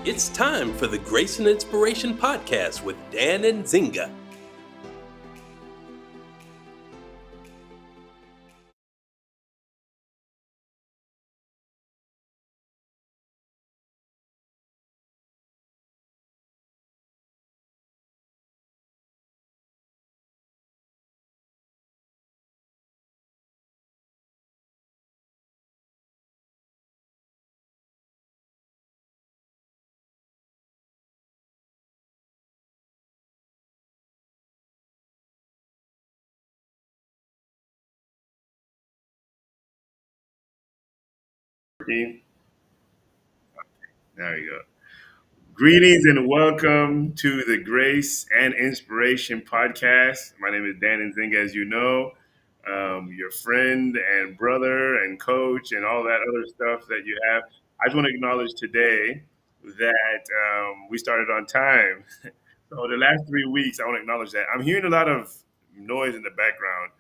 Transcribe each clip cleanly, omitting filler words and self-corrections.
It's time for the Grace and Inspiration Podcast with Dan Nzinga. There you go. Greetings and welcome to the Grace and Inspiration Podcast. My name is Dan Nzinga, as you know, your friend and brother and coach and all that other stuff that you have. I just want to acknowledge today that we started on time. So the last 3 weeks, I want to acknowledge that. I'm hearing a lot of noise in the background.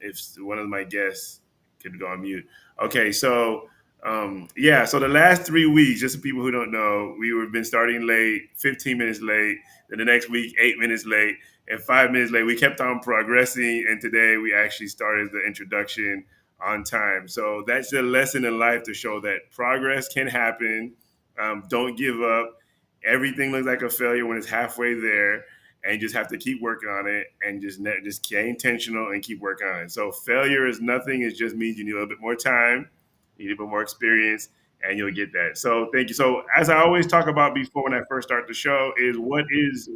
If one of my guests could go on mute. Okay, so so the last 3 weeks, just for people who don't know, we were been starting late, 15 minutes late. Then the next week, 8 minutes late, and 5 minutes late. We kept on progressing, and today we actually started the introduction on time. So that's a lesson in life to show that progress can happen. Don't give up. Everything looks like a failure when it's halfway there, and you just have to keep working on it and just stay intentional and keep working on it. So failure is nothing. It just means you need a little bit more time, you need a bit more experience, and you'll get that. So thank you. So as I always talk about before when I first start the show is why is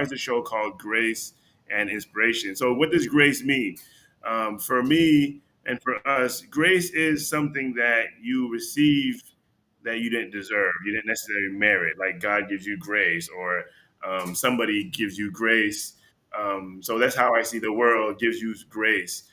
the show called Grace and Inspiration? So what does grace mean? For me and for us, grace is something that you receive that you didn't deserve, you didn't necessarily merit. Like God gives you grace, or somebody gives you grace. So that's how I see the world gives you grace.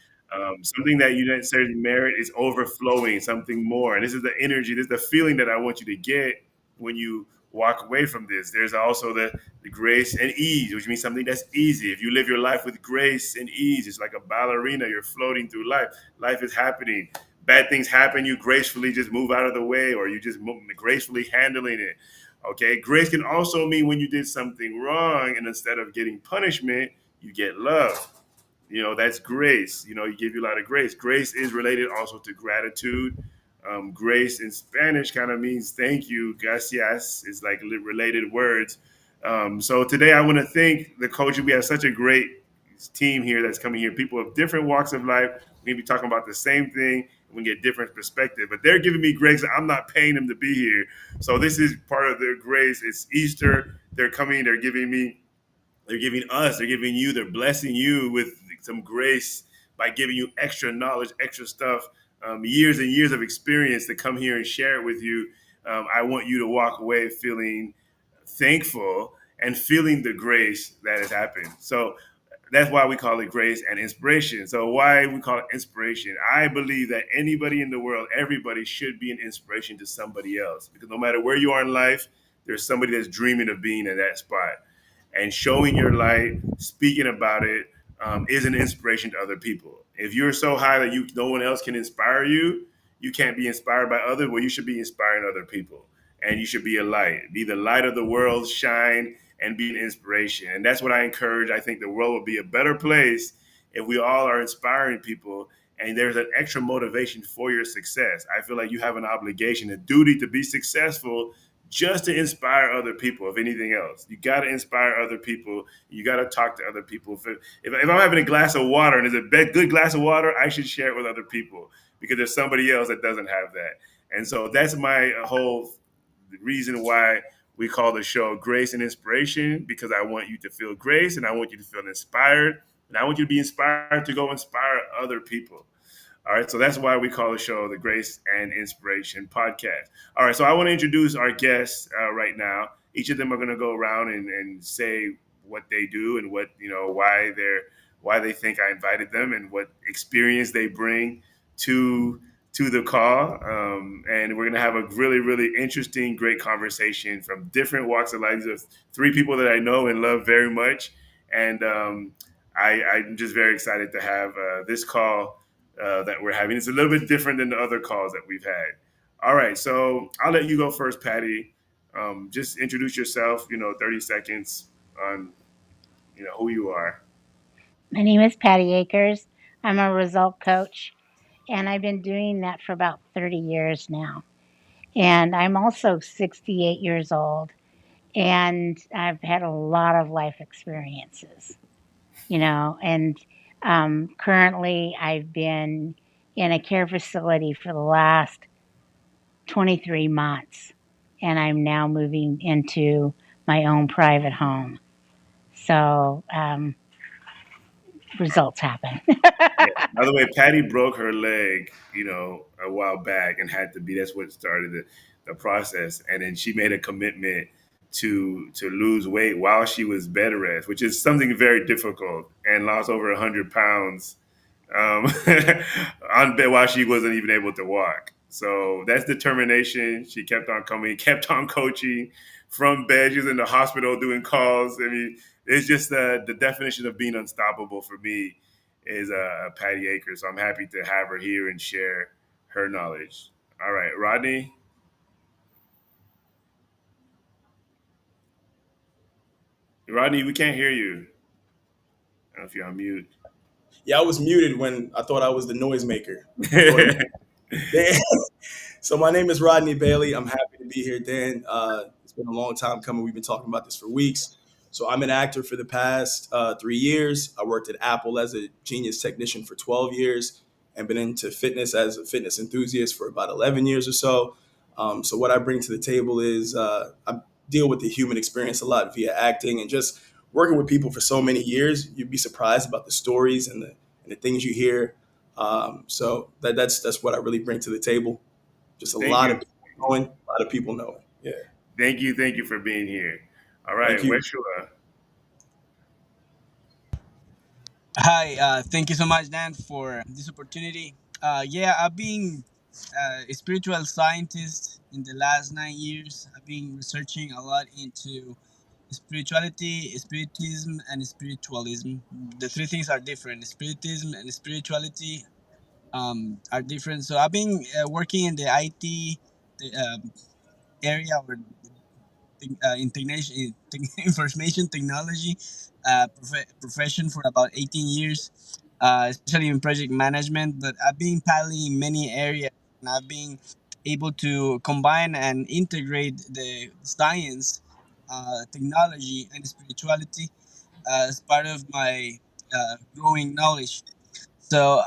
Something that you didn't necessarily merit is overflowing, something more. And this is the energy, this is the feeling that I want you to get when you walk away from this. There's also the grace and ease, which means something that's easy. If you live your life with grace and ease, it's like a ballerina, you're floating through life. Life is happening. Bad things happen, you gracefully just move out of the way, or you just gracefully handling it. Okay, grace can also mean when you did something wrong, and instead of getting punishment, you get love. That's grace. You give you a lot of grace. Grace is related also to gratitude. Grace in Spanish kind of means thank you. Gracias is like related words. So today I want to thank the coaches. We have such a great team here that's coming here. People of different walks of life. We're going to be talking about the same thing. We get different perspective, but they're giving me grace. I'm not paying them to be here. So this is part of their grace. It's Easter. They're coming. They're giving me. They're giving us. They're giving you. They're blessing you with some grace by giving you extra knowledge, extra stuff, years and years of experience to come here and share it with you. I want you to walk away feeling thankful and feeling the grace that has happened. So that's why we call it grace and inspiration. So why we call it inspiration? I believe that anybody in the world, everybody should be an inspiration to somebody else, because no matter where you are in life, there's somebody that's dreaming of being in that spot. And showing your light, speaking about it, is an inspiration to other people. If you're so high that no one else can inspire you, you can't be inspired by others. Well, you should be inspiring other people, and you should be a light. Be the light of the world, shine, and be an inspiration. And that's what I encourage. I think the world will be a better place if we all are inspiring people, and there's an extra motivation for your success. I feel like you have an obligation, a duty to be successful, just to inspire other people. If anything else, you got to inspire other people. You got to talk to other people. If I'm having a glass of water and there's a good glass of water, I should share it with other people, because there's somebody else that doesn't have that. And so that's my whole reason why we call the show Grace and Inspiration, because I want you to feel grace, and I want you to feel inspired, and I want you to be inspired to go inspire other people. All right, so that's why we call the show the Grace and Inspiration Podcast. All right, so I want to introduce our guests right now. Each of them are going to go around and say what they do and why they think I invited them, and what experience they bring to to the call. And we're going to have a really, really interesting, great conversation from different walks of life. These are three people that I know and love very much. And I'm just very excited to have this call that we're having. It's a little bit different than the other calls that we've had. All right, so I'll let you go first, Patty. Just introduce yourself, 30 seconds on, who you are. My name is Patti Acres. I'm a result coach, and I've been doing that for about 30 years now. And I'm also 68 years old, and I've had a lot of life experiences, and currently I've been in a care facility for the last 23 months, and I'm now moving into my own private home. So results happen. Yeah. By the way, Patty broke her leg, a while back and had to be. That's what started the process. And then she made a commitment to lose weight while she was bed rest, which is something very difficult, and lost over 100 pounds um, on bed while she wasn't even able to walk. So that's determination. She kept on coming, kept on coaching from bed. She was in the hospital doing calls. I mean, it's just the definition of being unstoppable for me is Patti Acres. So I'm happy to have her here and share her knowledge. All right, Rodney. Rodney, we can't hear you. I don't know if you're on mute. Yeah, I was muted when I thought I was the noisemaker. Go ahead. Dan. So my name is Rodney Bailey. I'm happy to be here, Dan. It's been a long time coming. We've been talking about this for weeks. So I'm an actor for the past 3 years. I worked at Apple as a genius technician for 12 years and been into fitness as a fitness enthusiast for about 11 years or so. So what I bring to the table is I deal with the human experience a lot via acting and just working with people for so many years. You'd be surprised about the stories and the things you hear. So that's what I really bring to the table. Just a Thank lot of you. people knowing, a lot of people knowing. Yeah. Thank you for being here. All right, Thank you. Weshua. Hi, thank you so much, Dan, for this opportunity. Yeah, I've been a spiritual scientist in the last 9 years. I've been researching a lot into spirituality, spiritism, and spiritualism. The three things are different. Spiritism and spirituality are different. So I've been working in the IT area or information technology profession for about 18 years, especially in project management. But I've been paddling in many areas, and I've been able to combine and integrate the science, technology, and spirituality as part of my growing knowledge. So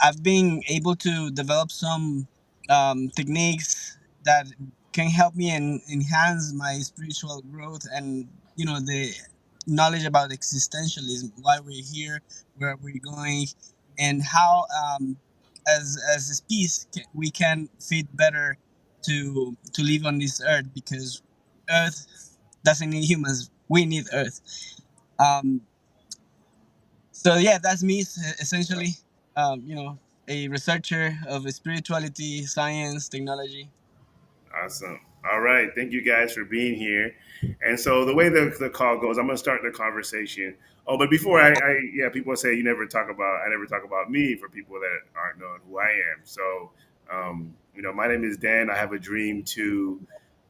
I've been able to develop some techniques that can help me and enhance my spiritual growth and the knowledge about existentialism, why we're here, where we're going, and how as a species we can fit better to live on this earth because Earth doesn't need humans. We need Earth. Um, so yeah, that's me essentially. A researcher of spirituality, science, technology. Awesome. All right. Thank you guys for being here. And so the way the call goes, I'm going to start the conversation. Oh, but before yeah, people say I never talk about me for people that aren't knowing who I am. So, my name is Dan. I have a dream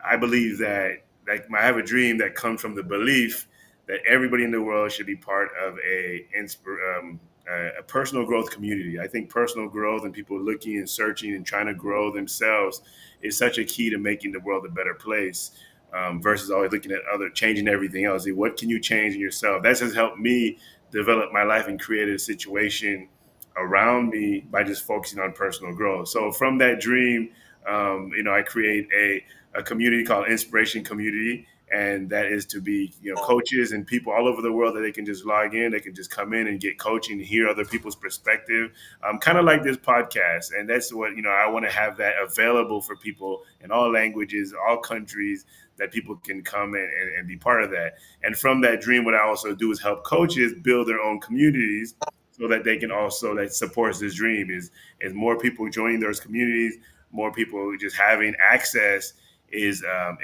I believe that, like, I have a dream that comes from the belief that everybody in the world should be part of a personal growth community. I think personal growth and people looking and searching and trying to grow themselves is such a key to making the world a better place, versus always looking at other changing everything else. What can you change in yourself? That has helped me develop my life and create a situation around me by just focusing on personal growth. So from that dream, I create a community called Inspiration Community, and that is to be coaches and people all over the world that they can just log in, they can just come in and get coaching, hear other people's perspective, kind of like this podcast. And that's what I want to have that available for people in all languages, all countries, that people can come and be part of that. And from that dream, what I also do is help coaches build their own communities, so so that they can also that supports this dream is more people joining those communities, more people just having access is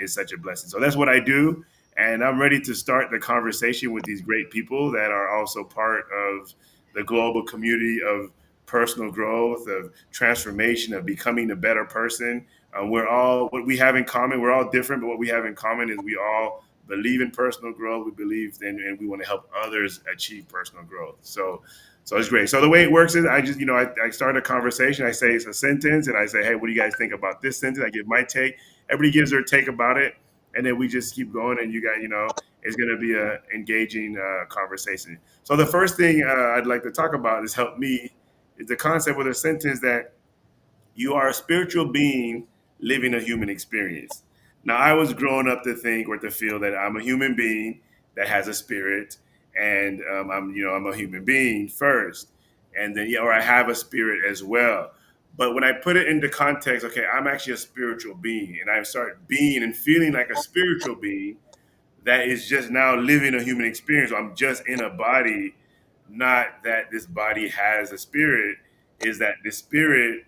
such a blessing. So that's what I do, and I'm ready to start the conversation with these great people that are also part of the global community of personal growth, of transformation, of becoming a better person. We're all what we have in common. We're all different, but what we have in common is we all believe in personal growth. We believe in, and we want to help others achieve personal growth. So it's great. So the way it works is I just, I start a conversation. I say it's a sentence, and I say, hey, what do you guys think about this sentence? I give my take. Everybody gives their take about it, and then we just keep going. And you guys, it's going to be a engaging conversation. So the first thing I'd like to talk about is help me is the concept with a sentence that you are a spiritual being living a human experience. Now, I was growing up to think or to feel that I'm a human being that has a spirit, and I'm a human being first, and then or I have a spirit as well. But when I put it into context, okay, I'm actually a spiritual being, and I start being and feeling like a spiritual being that is just now living a human experience. I'm just in a body, not that this body has a spirit, is that the spirit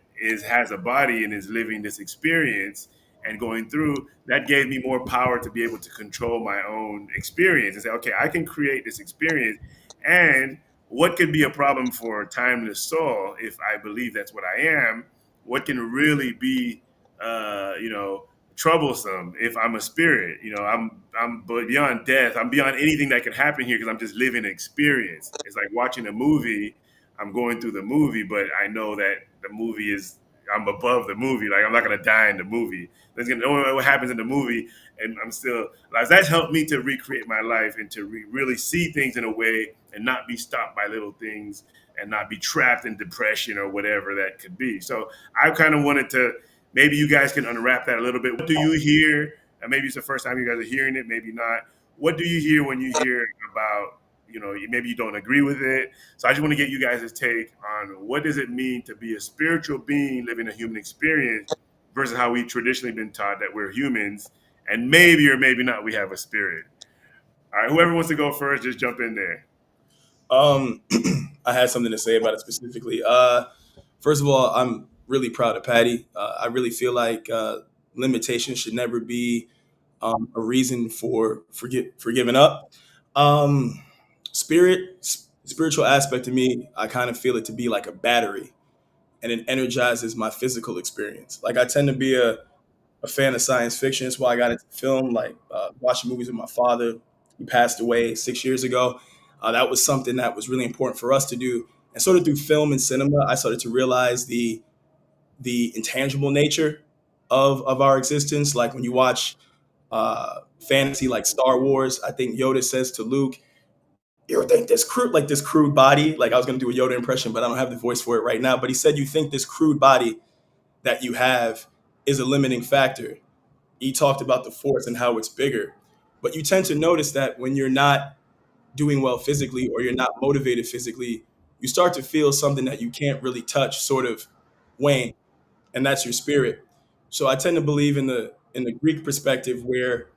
has a body and is living this experience and going through. That gave me more power to be able to control my own experience and say, okay, I can create this experience. And what could be a problem for a timeless soul if I believe that's what I am? What can really be, troublesome if I'm a spirit? I'm beyond death. I'm beyond anything that can happen here because I'm just living an experience. It's like watching a movie. I'm going through the movie, but I know that the movie is I'm above the movie. Like I'm not gonna die in the movie. There's gonna know what happens in the movie, and I'm still like that's helped me to recreate my life and to really see things in a way and not be stopped by little things and not be trapped in depression or whatever that could be. So I kind of wanted to maybe you guys can unwrap that a little bit. What do you hear? And maybe it's the first time you guys are hearing it, maybe not. What do you hear when you hear about, maybe you don't agree with it? So I just want to get you guys' take on what does it mean to be a spiritual being living a human experience versus how we've traditionally been taught that we're humans and maybe or maybe not we have a spirit. All right, whoever wants to go first, just jump in there. Um, I had something to say about it specifically. First of all, I'm really proud of Patty. I really feel like limitations should never be a reason for giving up. Um, spiritual aspect to me, I kind of feel it to be like a battery, and it energizes my physical experience. Like I tend to be a fan of science fiction. That's why I got into film, like watching movies with my father. He passed away 6 years ago. That was something that was really important for us to do. And sort of through film and cinema, I started to realize the intangible nature of our existence. Like when you watch fantasy like Star Wars, I think Yoda says to Luke, "You ever think this crude body?" Like I was going to do a Yoda impression, but I don't have the voice for it right now. But he said, "You think this crude body that you have is a limiting factor." He talked about the force and how it's bigger. But you tend to notice that when you're not doing well physically or you're not motivated physically, you start to feel something that you can't really touch sort of wane, and that's your spirit. So I tend to believe in the Greek perspective where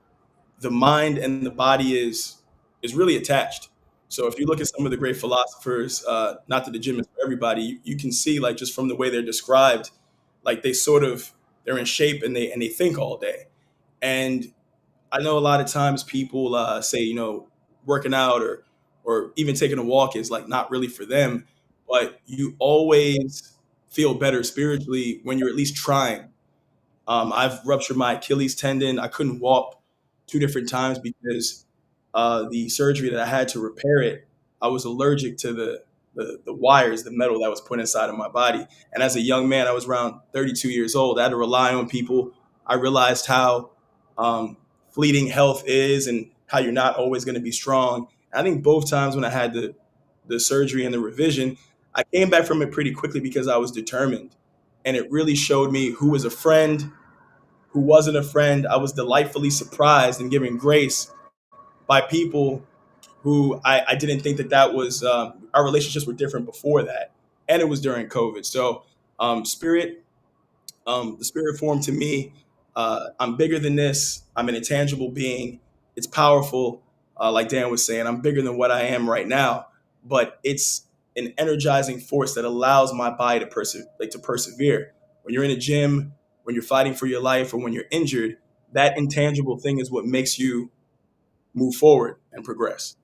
the mind and the body is really attached. So if you look at some of the great philosophers, not that the gym is for everybody, you can see like just from the way they're described, like they're in shape and they think all day. And I know a lot of times people say, working out or even taking a walk is like not really for them, but you always feel better spiritually when you're at least trying. I've ruptured my Achilles tendon. I couldn't walk two different times because the surgery that I had to repair it, I was allergic to the wires, the metal that was put inside of my body. And as a young man, I was around 32 years old. I had to rely on people. I realized how um, fleeting health is and how you're not always going to be strong. I think both times when I had the surgery and the revision, I came back from it pretty quickly because I was determined. And it really showed me who was a friend, who wasn't a friend. I was delightfully surprised and given grace by people who I didn't think that was our relationships were different before that, and it was during COVID. So spirit, the spirit form to me, I'm bigger than this. I'm an intangible being. It's powerful, like Dan was saying. I'm bigger than what I am right now, but an energizing force that allows my body to persevere. When you're in a gym, when you're fighting for your life, or when you're injured, that intangible thing is what makes you move forward and progress.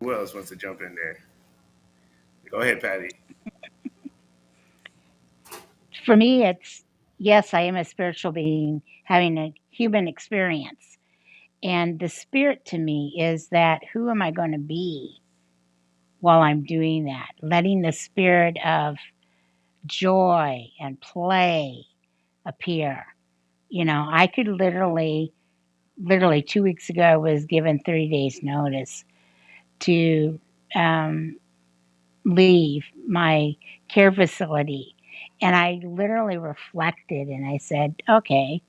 Who else wants to jump in there? Go ahead, Patty. For me, it's yes, I am a spiritual being having a human experience. And the spirit to me is that who am I going to be while I'm doing that? Letting the spirit of joy and play appear. I could literally 2 weeks ago, I was given 30 days notice to um, leave my care facility. And I literally reflected and I said, okay,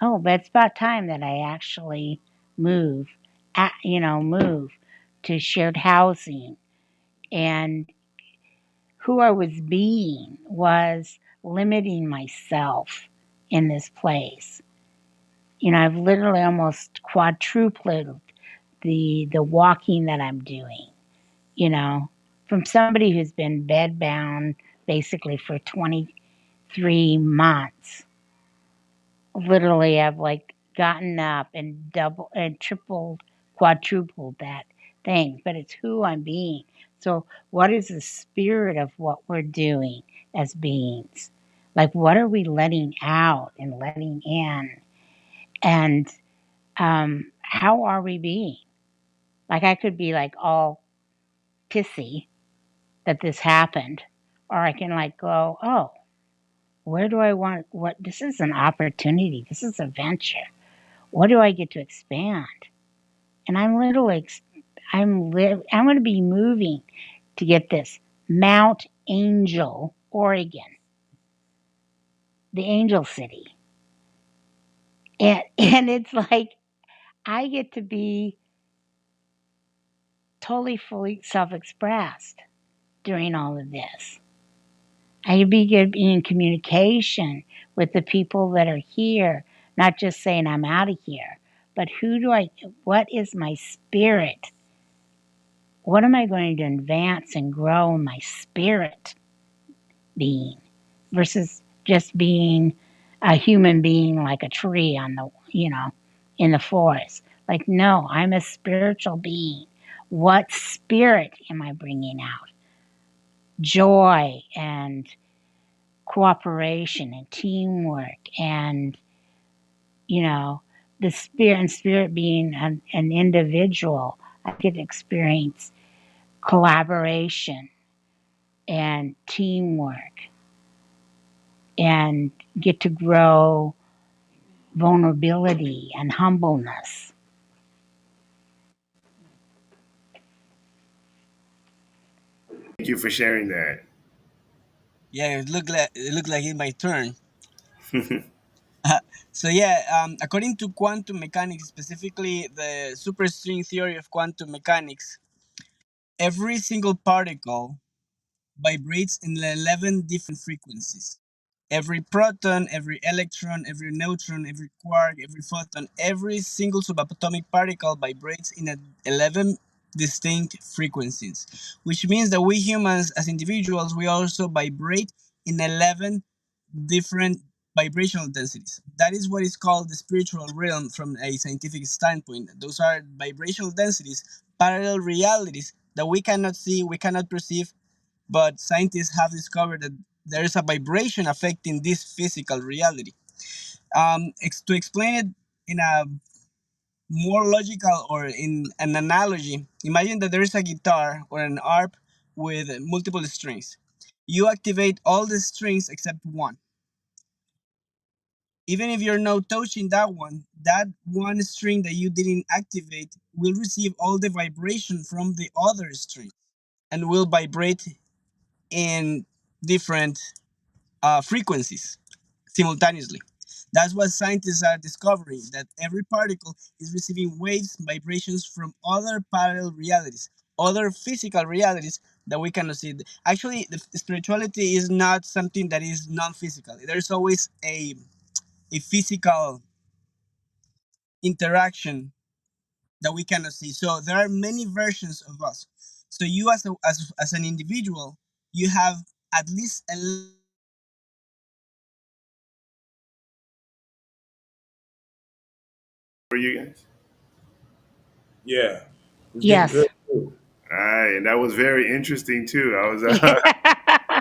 oh, but it's about time that I actually move, move to shared housing. And who I was being was limiting myself in this place. I've literally almost quadrupled the walking that I'm doing, you know, from somebody who's been bedbound basically for 23 months. Literally, I've like gotten up and double and tripled, quadrupled that thing, but it's who I'm being. So, what is the spirit of what we're doing as beings? Like, what are we letting out and letting in? And how are we being? Like, I could be like all pissy that this happened, or I can like go, oh, where do I want what? This is an opportunity, this is a venture. What do I get to expand? And I'm literally, I'm going to be moving to get this Mount Angel, Oregon, the Angel City, and it's like I get to be totally fully self-expressed during all of this. I be in communication with the people that are here, not just saying I'm out of here, but what is my spirit? What am I going to advance and grow in my spirit being versus just being a human being like a tree in the forest? Like, no, I'm a spiritual being. What spirit am I bringing out? Joy and cooperation and teamwork and, you know, the spirit being an individual. I get to experience collaboration and teamwork and get to grow vulnerability and humbleness. Thank you for sharing that. Yeah, it looked like it's my turn. So yeah, according to quantum mechanics, specifically the superstring theory of quantum mechanics, every single particle vibrates in 11 different frequencies. Every proton, every electron, every neutron, every quark, every photon, every single subatomic particle vibrates in 11 distinct frequencies, which means that we humans, as individuals, we also vibrate in 11 different vibrational densities. That is what is called the spiritual realm from a scientific standpoint. Those are vibrational densities, parallel realities that we cannot see, we cannot perceive, but scientists have discovered that there is a vibration affecting this physical reality. To explain it in a more logical or in an analogy, imagine that there is a guitar or an harp with multiple strings. You activate all the strings except one. Even if you're not touching that one string that you didn't activate will receive all the vibration from the other string and will vibrate in different frequencies simultaneously. That's what scientists are discovering, that every particle is receiving waves, vibrations from other parallel realities, other physical realities that we cannot see. Actually, the spirituality is not something that is non-physical. There's always a physical interaction that we cannot see. So there are many versions of us. So you as an individual, you have at least a For you guys. Yeah, it was getting Yes. good. Too. All right, and that was very interesting too. I was I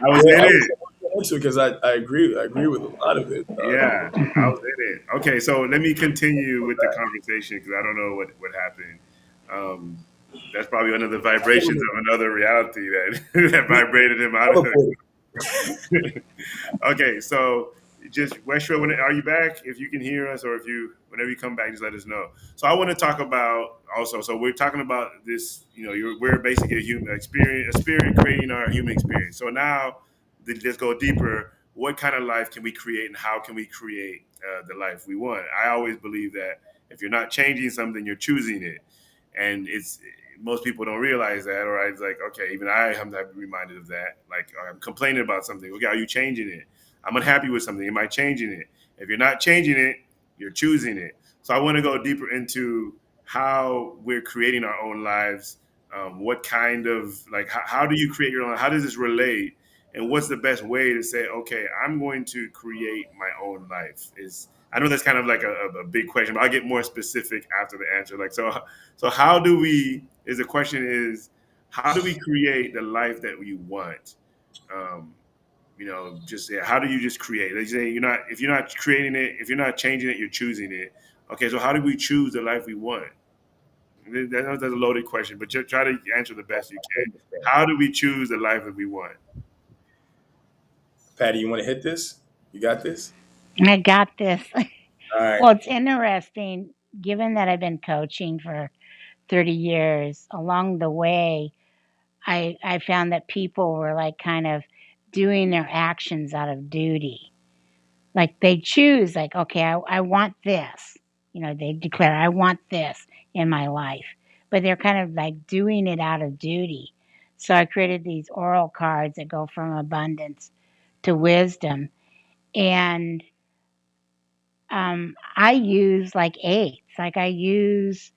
was Yeah, in I was it. into it because I agree with a lot of it. Yeah, I was in it. Okay, so let me continue with the conversation because I don't know what happened. Um, that's probably another vibrations of another reality that that vibrated him out of Teleported. it. Okay, so just Westro, when are you back? If you can hear us, or if you whenever you come back, just let us know. So I want to talk about also. So we're talking about this. You know, we're basically a human experience, a spirit creating our human experience. So now, let's go deeper. What kind of life can we create, and how can we create the life we want? I always believe that if you're not changing something, you're choosing it, and it's most people don't realize that. Or I was like, okay, even I am not reminded of that. Like I'm complaining about something. Okay, are you changing it? I'm unhappy with something. Am I changing it? If you're not changing it, you're choosing it. So I want to go deeper into how we're creating our own lives. What kind of like how do you create your own? How does this relate? And what's the best way to say, okay, I'm going to create my own life? Is I know that's kind of like a big question, but I'll get more specific after the answer. Like so how do we? Is the question is how do we create the life that we want? Um, just yeah, how do you just create? They say you're not if you're not creating it, if you're not changing it, you're choosing it. Okay, so how do we choose the life we want? That's a loaded question, but just try to answer the best you can. How do we choose the life that we want? Patty, you want to hit this? You got this? I got this. All right. Well, it's interesting, given that I've been coaching for 30 years. Along the way, I found that people were like kind of doing their actions out of duty. Like they choose, like, okay, I want this. They declare, I want this in my life. But they're kind of like doing it out of duty. So I created these oral cards that go from abundance to wisdom. And I use like eights. Like I use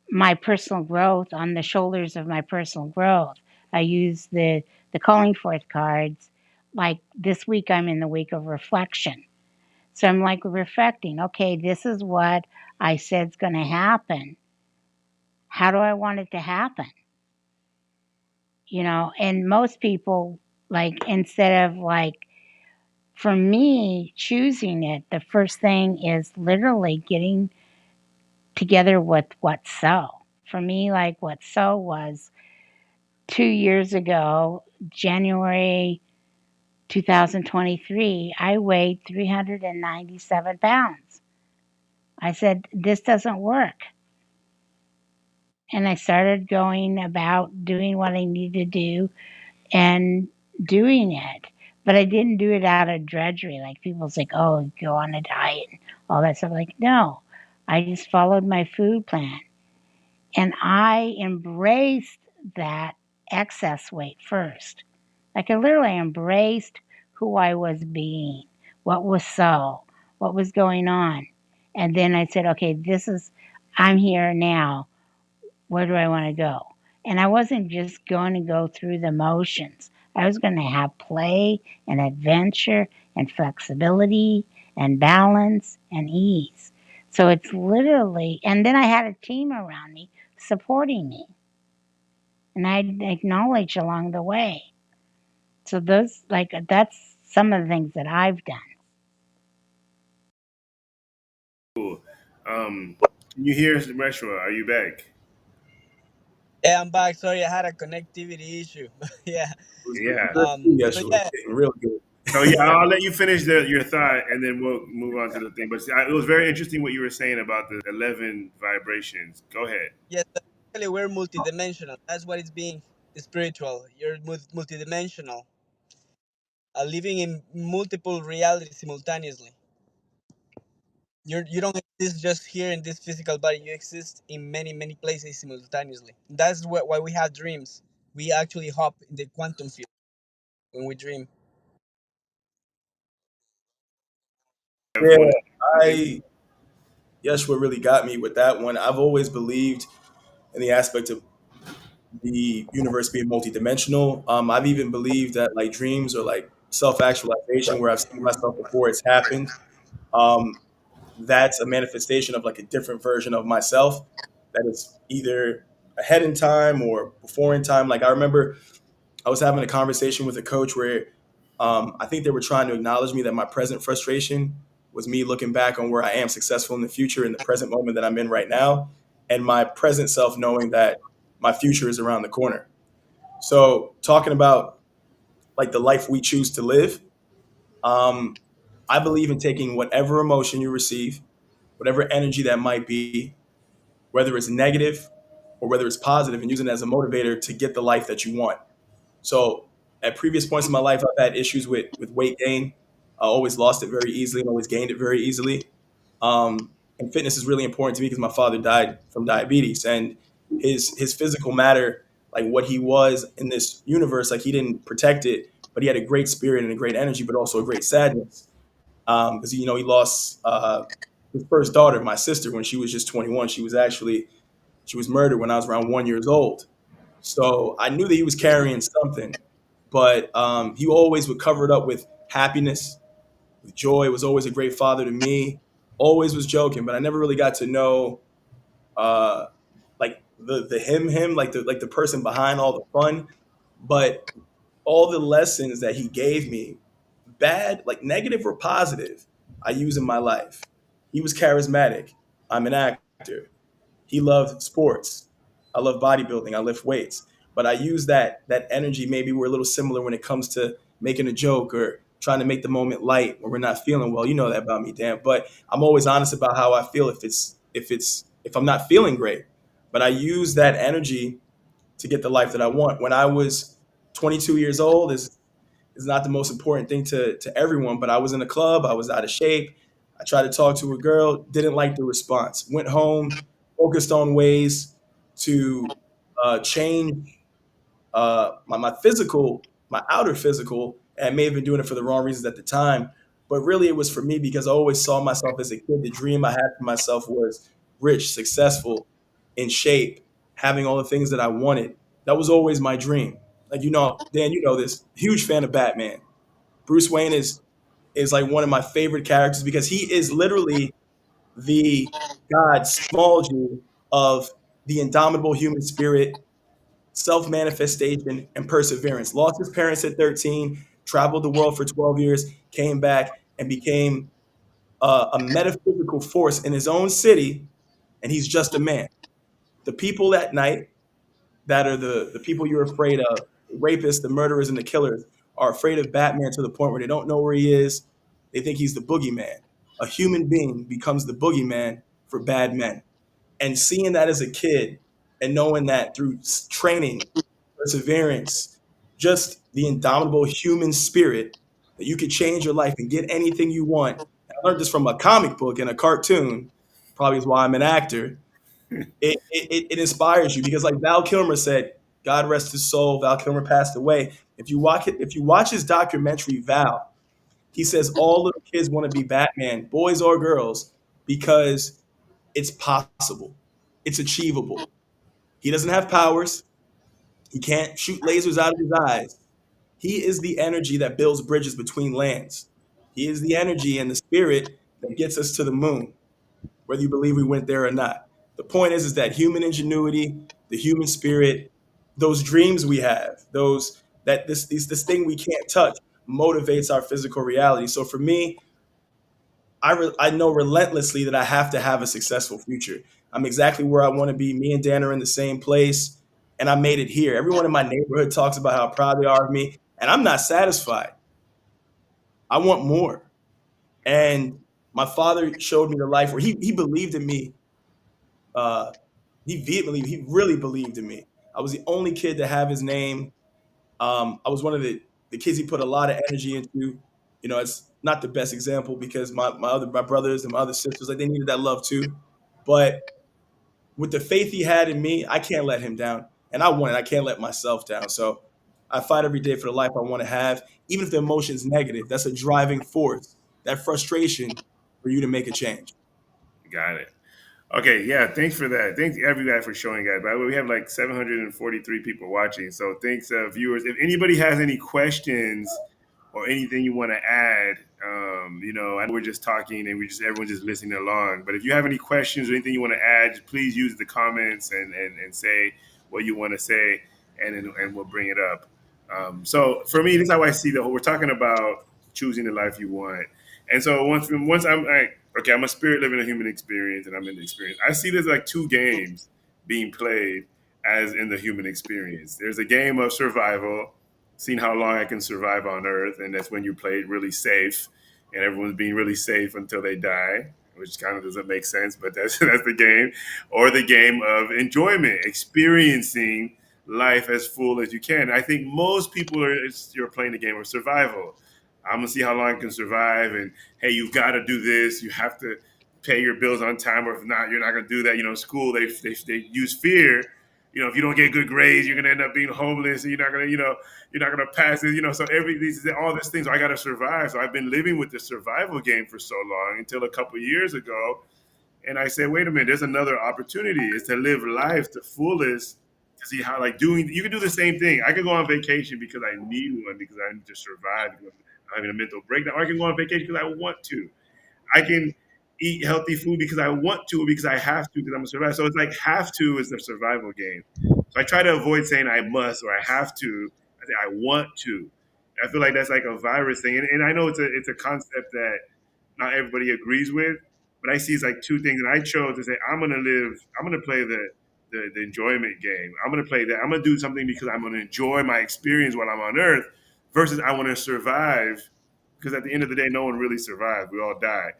my personal growth on the shoulders of my personal growth. I use the calling forth cards. Like this week, I'm in the week of reflection. So I'm like reflecting, okay, this is what I said's going to happen. How do I want it to happen? And most people, like, instead of like, for me, choosing it, the first thing is literally getting together with what's so. For me, like, what so was 2 years ago, January 2023, I weighed 397 pounds. I said, this doesn't work. And I started going about doing what I needed to do and doing it. But I didn't do it out of drudgery. Like people's like, oh, go on a diet and all that stuff. Like, no, I just followed my food plan. And I embraced that excess weight first. Like I literally embraced who I was being, what was so, what was going on. And then I said, okay, I'm here now. Where do I want to go? And I wasn't just going to go through the motions. I was going to have play and adventure and flexibility and balance and ease. So it's literally, and then I had a team around me supporting me, and I acknowledge along the way. So that's some of the things that I've done. Cool. Can you hear us, Westro? Are you back? Yeah, I'm back. Sorry, I had a connectivity issue. Yeah. Yeah. Good too, So Yeshua. yeah, Getting real good. So yeah, I'll let you finish your thought, and then we'll move on to the thing. But it was very interesting what you were saying about the 11 vibrations. Go ahead. yes, actually we're multidimensional. That's what it's being spiritual. You're multidimensional, living in multiple realities simultaneously. You don't exist just here in this physical body. You exist in many places simultaneously. That's why we have dreams. We actually hop in the quantum field when we dream. Yeah, What? I Yeshua really got me with that one. I've always believed in the aspect of the universe being multidimensional. I've even believed that like dreams are like self-actualization, where I've seen myself before it's happened. Um, that's a manifestation of like a different version of myself that is either ahead in time or before in time. Like I remember I was having a conversation with a coach where I think they were trying to acknowledge me that my present frustration was me looking back on where I am successful in the future in the present moment that I'm in right now, and my present self knowing that my future is around the corner. So talking about like the life we choose to live, um, I believe in taking whatever emotion you receive, whatever energy that might be, whether it's negative or whether it's positive, and using it as a motivator to get the life that you want. So at previous points in my life, I've had issues with weight gain. I always lost it very easily and always gained it very easily. And fitness is really important to me because my father died from diabetes, and his physical matter, like what he was in this universe, like he didn't protect it, but he had a great spirit and a great energy, but also a great sadness. Because he lost his first daughter, my sister, when she was just 21. She was murdered when I was around 1 years old. So I knew that he was carrying something, but he always would cover it up with happiness, with joy. Was always a great father to me. Always was joking, but I never really got to know uh, like the him like the person behind all the fun. But all the lessons that he gave me, bad, like negative or positive, I use in my life. He was charismatic. I'm an actor. He loved sports. I love bodybuilding. I lift weights. But I use that energy. Maybe we're a little similar when it comes to making a joke or trying to make the moment light when we're not feeling well. You know that about me, Dan. But I'm always honest about how I feel if I'm not feeling great. But I use that energy to get the life that I want. When I was 22 years old, is not the most important thing to everyone, but I was in a club, I was out of shape. I tried to talk to a girl, didn't like the response. Went home, focused on ways to change my physical, my outer physical, and I may have been doing it for the wrong reasons at the time. But really, it was for me because I always saw myself as a kid. The dream I had for myself was rich, successful, in shape, having all the things that I wanted. That was always my dream. Like Dan, you know this. Huge fan of Batman. Bruce Wayne is like one of my favorite characters because he is literally the God small g of the indomitable human spirit, self manifestation, and perseverance. Lost his parents at 13, traveled the world for 12 years, came back, and became a metaphysical force in his own city, and he's just a man. The people at night that are the people you're afraid of, the rapists, the murderers, and the killers, are afraid of Batman to the point where they don't know where he is. They think he's the boogeyman. A human being becomes the boogeyman for bad men. And seeing that as a kid and knowing that through training, perseverance, just the indomitable human spirit, that you could change your life and get anything you want. And I learned this from a comic book and a cartoon, probably is why I'm an actor. It inspires you because, like Val Kilmer said, God rest his soul. Val Kilmer passed away. If you watch his documentary Val, he says all little kids want to be Batman, boys or girls, because it's possible, it's achievable. He doesn't have powers. He can't shoot lasers out of his eyes. He is the energy that builds bridges between lands. He is the energy and the spirit that gets us to the moon, whether you believe we went there or not. The point is that human ingenuity, the human spirit, those dreams we have, those that this thing we can't touch motivates our physical reality. So for me, I know relentlessly that I have to have a successful future. I'm exactly where I want to be. Me and Dan are in the same place, and I made it here. Everyone in my neighborhood talks about how proud they are of me, and I'm not satisfied. I want more. And my father showed me the life where he believed in me. Uh, he really believed in me. I was the only kid to have his name. I was one of the kids he put a lot of energy into. It's not the best example because my brothers and my other sisters, like, they needed that love too. But with the faith he had in me, I can't let him down. And I want it. I can't let myself down. So I fight every day for the life I want to have, even if the emotion's negative. That's a driving force, that frustration for you to make a change. Got it. Okay, yeah, thanks for that. Thanks everybody for showing, guys. By the way, we have like 743 people watching. So thanks, viewers. If anybody has any questions or anything you want to add, I know we're just talking and everyone's just listening along. But if you have any questions or anything you want to add, just please use the comments and say what you want to say, and we'll bring it up. So for me, this is how I see the whole. We're talking about choosing the life you want, and so once I'm like, okay, I'm a spirit living a human experience, and I'm in the experience. I see there's like two games being played as in the human experience. There's a game of survival, seeing how long I can survive on Earth, and that's when you play it really safe, and everyone's being really safe until they die, which kind of doesn't make sense, but that's the game. Or the game of enjoyment, experiencing life as full as you can. I think most people you're playing the game of survival. I'm gonna see how long I can survive, and hey, you've got to do this. You have to pay your bills on time, or if not, you're not gonna do that. School they use fear. If you don't get good grades, you're gonna end up being homeless, and you're not gonna pass it. So all these things. I gotta survive. So I've been living with the survival game for so long until a couple of years ago, and I said, wait a minute, there's another opportunity. Is to live life to fullest. To see how you can do the same thing. I could go on vacation because I need one, because I need to survive, because I'm having a mental breakdown. Or I can go on vacation because I want to. I can eat healthy food because I want to, or because I have to, because I'm a survivor. So it's like have to is the survival game. So I try to avoid saying I must or I have to. I say I want to. I feel like that's like a virus thing, and I know it's a concept that not everybody agrees with, but I see it's like two things, and I chose to say I'm gonna play the enjoyment game. I'm gonna play that. I'm gonna do something because I'm gonna enjoy my experience while I'm on Earth, versus I want to survive, because at the end of the day, no one really survives. We all die,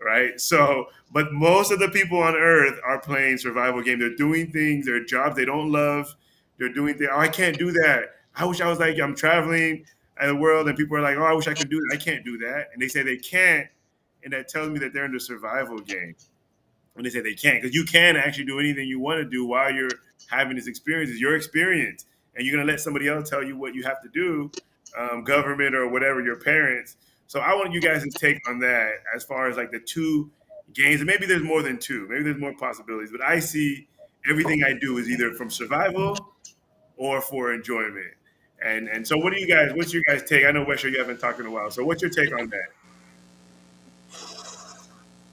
right? So, but most of the people on Earth are playing survival game. They're doing things, their jobs they don't love. They're doing things. Oh, I can't do that. I wish I was like I'm traveling in the world, and people are like, oh, I wish I could do that. I can't do that, and they say they can't, and that tells me that they're in the survival game when they say they can't, because you can actually do anything you want to do while you're having this experience. It's your experience, and you're going to let somebody else tell you what you have to do, government or whatever, your parents. So I want you guys to take on that as far as like the two games, and maybe there's more than two, maybe there's more possibilities, but I see everything I do is either from survival or for enjoyment. And so what do you guys? What's your guys' take? I know Wesher, you haven't talked in a while. So what's your take on that?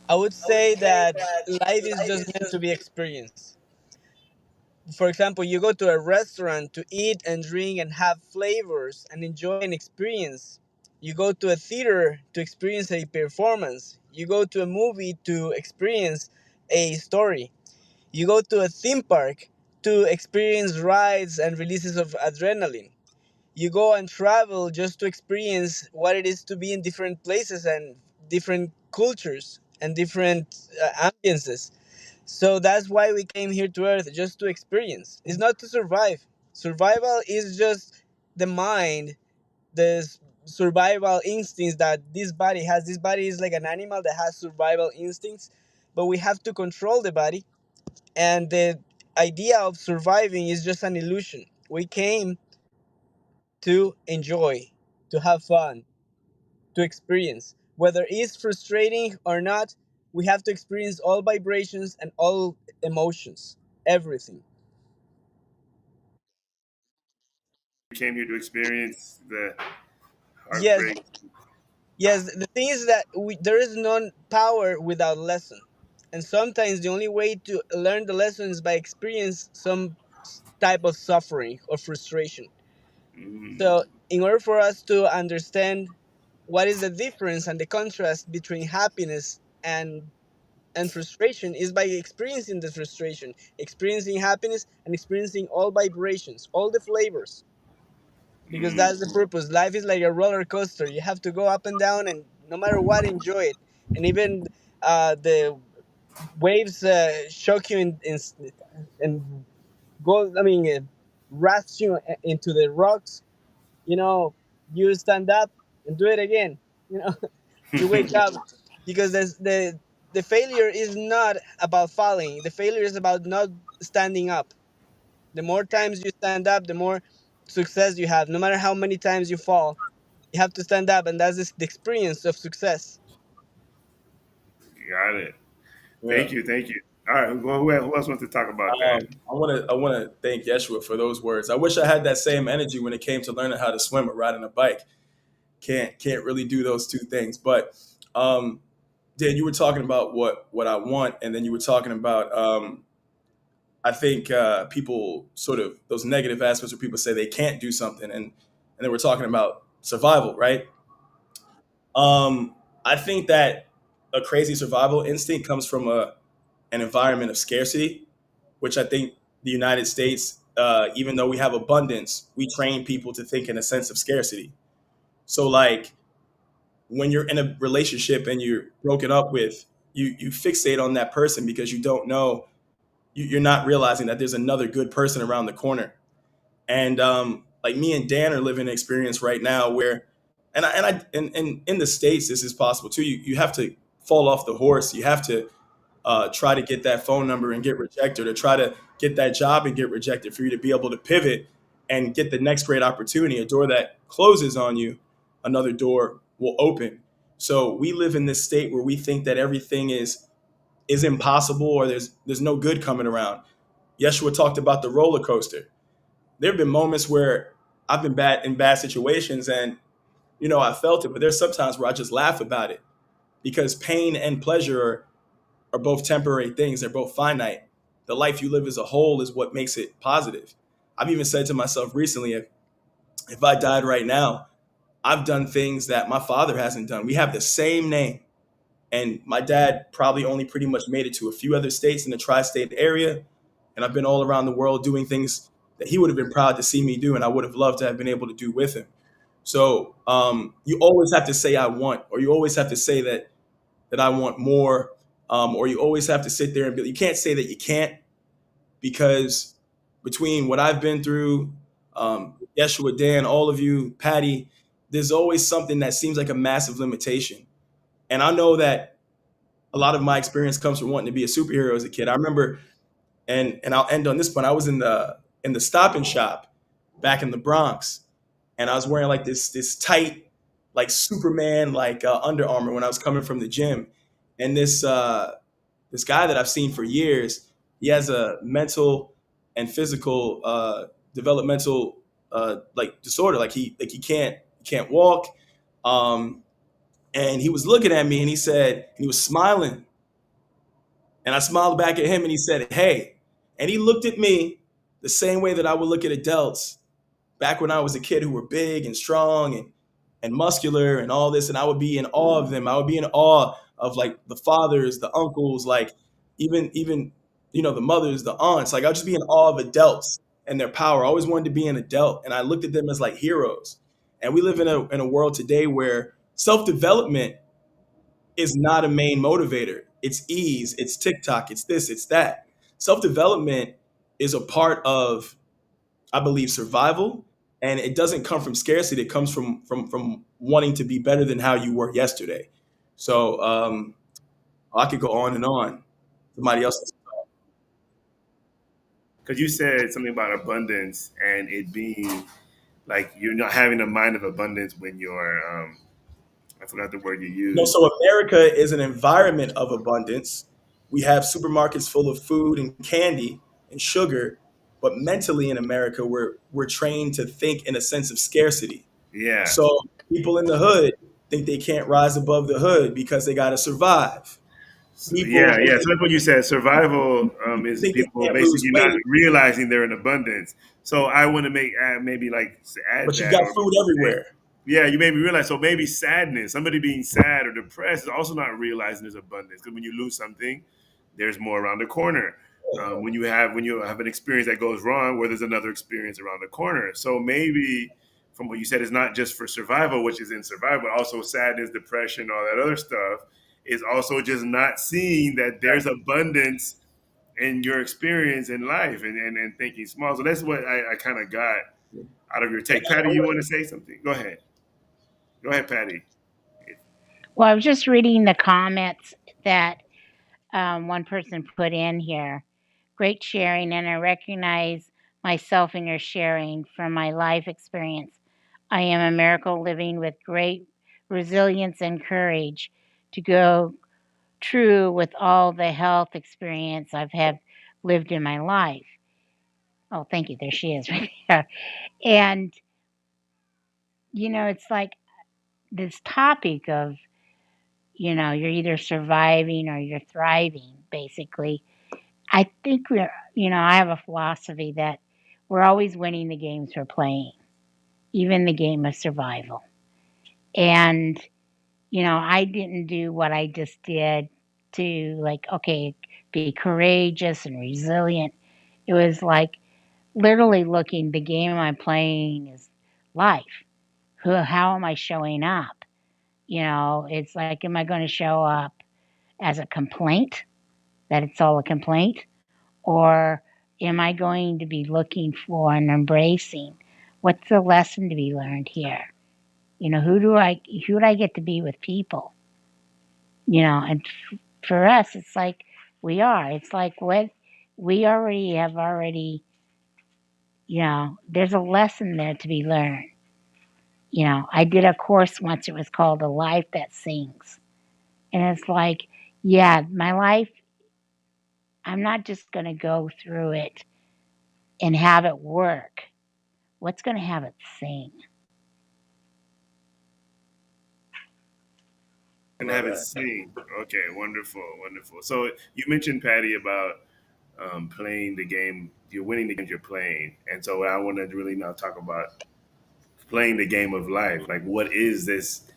I would say that life is just meant to be experienced. For example, you go to a restaurant to eat and drink and have flavors and enjoy an experience. You go to a theater to experience a performance. You go to a movie to experience a story. You go to a theme park to experience rides and releases of adrenaline. You go and travel just to experience what it is to be in different places and different cultures and different ambiences. So that's why we came here to Earth, just to experience. It's not to survive. Survival is just the mind, the survival instincts that this body has. This body is like an animal that has survival instincts, but we have to control the body. And the idea of surviving is just an illusion. We came to enjoy, to have fun, to experience. Whether it's frustrating or not, we have to experience all vibrations and all emotions, everything. You came here to experience the Yes, heartbreak. yes. The thing is that there is no power without lesson, and sometimes the only way to learn the lesson is by experience some type of suffering or frustration. Mm. So, in order for us to understand what is the difference and the contrast between happiness and frustration is by experiencing the frustration, experiencing happiness, and experiencing all vibrations, all the flavors. Because Mm. that's the purpose. Life is like a roller coaster. You have to go up and down, and no matter what, enjoy it. And even the waves shock you and go. I mean, rush you into the rocks. You know, you stand up and do it again. You know, you wake up because the failure is not about falling. The failure is about not standing up. The more times you stand up, the more success you have. No matter how many times you fall, you have to stand up, and that's the experience of success. Got it. Yeah. Thank you. Thank you. All right. Well, who else wants to talk about that? I want to thank Yeshua for those words. I wish I had that same energy when it came to learning how to swim or riding a bike. Can't really do those two things. But um, Dan, you were talking about what I want, and then you were talking about I think people sort of those negative aspects where people say they can't do something, and then we're talking about survival, right? I think that a crazy survival instinct comes from an environment of scarcity, which I think the United States, even though we have abundance, we train people to think in a sense of scarcity. So, like when you're in a relationship and you're broken up with, you fixate on that person because you don't know, you're not realizing that there's another good person around the corner. And like me and Dan are living an experience right now where, and in the states this is possible too. You have to fall off the horse. You have to try to get that phone number and get rejected, or try to get that job and get rejected for you to be able to pivot and get the next great opportunity. A door that closes on you, another door will open. So we live in this state where we think that everything is impossible, or there's no good coming around. Yeshua talked about the roller coaster. There have been moments where I've been bad in bad situations, and I felt it, but there's sometimes where I just laugh about it because pain and pleasure are both temporary things. They're both finite. The life you live as a whole is what makes it positive. I've even said to myself recently, if I died right now, I've done things that my father hasn't done. We have the same name. And my dad probably only pretty much made it to a few other states in the tri-state area. And I've been all around the world doing things that he would have been proud to see me do, and I would have loved to have been able to do with him. So you always have to say I want, or you always have to say that I want more, or you always have to sit there and you can't say that you can't, because between what I've been through, Yeshua, Dan, all of you, Patty, there's always something that seems like a massive limitation. And I know that a lot of my experience comes from wanting to be a superhero as a kid. I remember, and I'll end on this point. I was in the Stop and Shop back in the Bronx, and I was wearing like this tight, like Superman, like Under Armour when I was coming from the gym, and this guy that I've seen for years, he has a mental and physical developmental like disorder. Like he can't walk. Um, and he was looking at me and he said, and he was smiling. And I smiled back at him and he said, "Hey." And he looked at me the same way that I would look at adults back when I was a kid who were big and strong and muscular and all this. And I would be in awe of them. I would be in awe of like the fathers, the uncles, like even the mothers, the aunts. Like I'd just be in awe of adults and their power. I always wanted to be an adult. And I looked at them as like heroes. And we live in a world today where self-development is not a main motivator. It's ease, it's TikTok, it's this, it's that. Self development is a part of, I believe, survival, and it doesn't come from scarcity. It comes from wanting to be better than how you were yesterday. So I could go on and on. Somebody else. Because you said something about abundance and it being like you're not having a mind of abundance when you're I forgot the word you No, used. so America is an environment of abundance. We have supermarkets full of food and candy and sugar, but mentally in America, we're trained to think in a sense of scarcity. Yeah. So people in the hood think they can't rise above the hood because they got to survive. People Yeah, yeah. So that's what you said. Survival is think they people can't lose basically not weight, realizing they're in abundance. So I want to make maybe like add but you that, got or food say, everywhere. yeah, you made me realize. So maybe sadness, somebody being sad or depressed, is also not realizing there's abundance. Because when you lose something, there's more around the corner. When you have an experience that goes wrong, where there's another experience around the corner. So maybe from what you said, it's not just for survival, which is in survival, but also sadness, depression, all that other stuff is also just not seeing that there's abundance in your experience in life, and thinking small. So that's what I kind of got out of your And take. Patty, you want to say something? Go ahead. Go ahead, Patty. Well, I was just reading the comments that one person put in here. Great sharing, and I recognize myself in your sharing from my life experience. I am a miracle living with great resilience and courage to go true with all the health experience I've had lived in my life. Oh, thank you. There she is right there. And, it's like this topic of, you're either surviving or you're thriving, basically. I think I have a philosophy that we're always winning the games we're playing, even the game of survival. And, I didn't do what I just did to, like, okay, be courageous and resilient. It was like literally looking, the game I'm playing is life. How am I showing up? It's like, am I going to show up as a complaint, that it's all a complaint? Or am I going to be looking for and embracing what's the lesson to be learned here? Who do I get to be with people? And for us, it's like it's like what we already, there's a lesson there to be learned. I did a course once, it was called A Life That Sings. And it's like, yeah, my life, I'm not just going to go through it and have it work. What's going to have it sing? And Love have it that. sing. Okay, wonderful, wonderful. So you mentioned, Patty, about playing the game. You're winning the games you're playing, and so I want to really now talk about playing the game of life. Like, what is this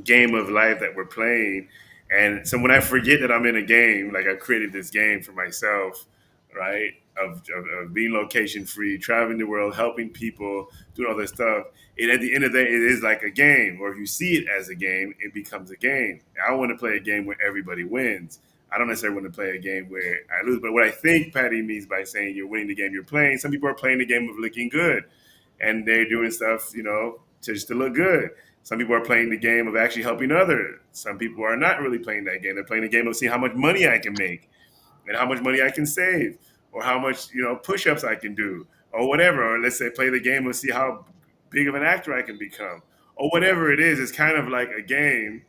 game of life that we're playing? And so when I forget that I'm in a game, like I created this game for myself, right? Of being location free, traveling the world, helping people, doing all this stuff. And at the end of the day, it is like a game. Or if you see it as a game, it becomes a game. I want to play a game where everybody wins. I don't necessarily want to play a game where I lose. But what I think Patty means by saying you're winning the game you're playing, some people are playing the game of looking good and they're doing stuff, just to look good. Some people are playing the game of actually helping others. Some people are not really playing that game. They're playing the game of seeing how much money I can make and how much money I can save, or how much push-ups I can do, or whatever. Or let's say play the game of see how big of an actor I can become, or whatever it is. It's kind of like a game.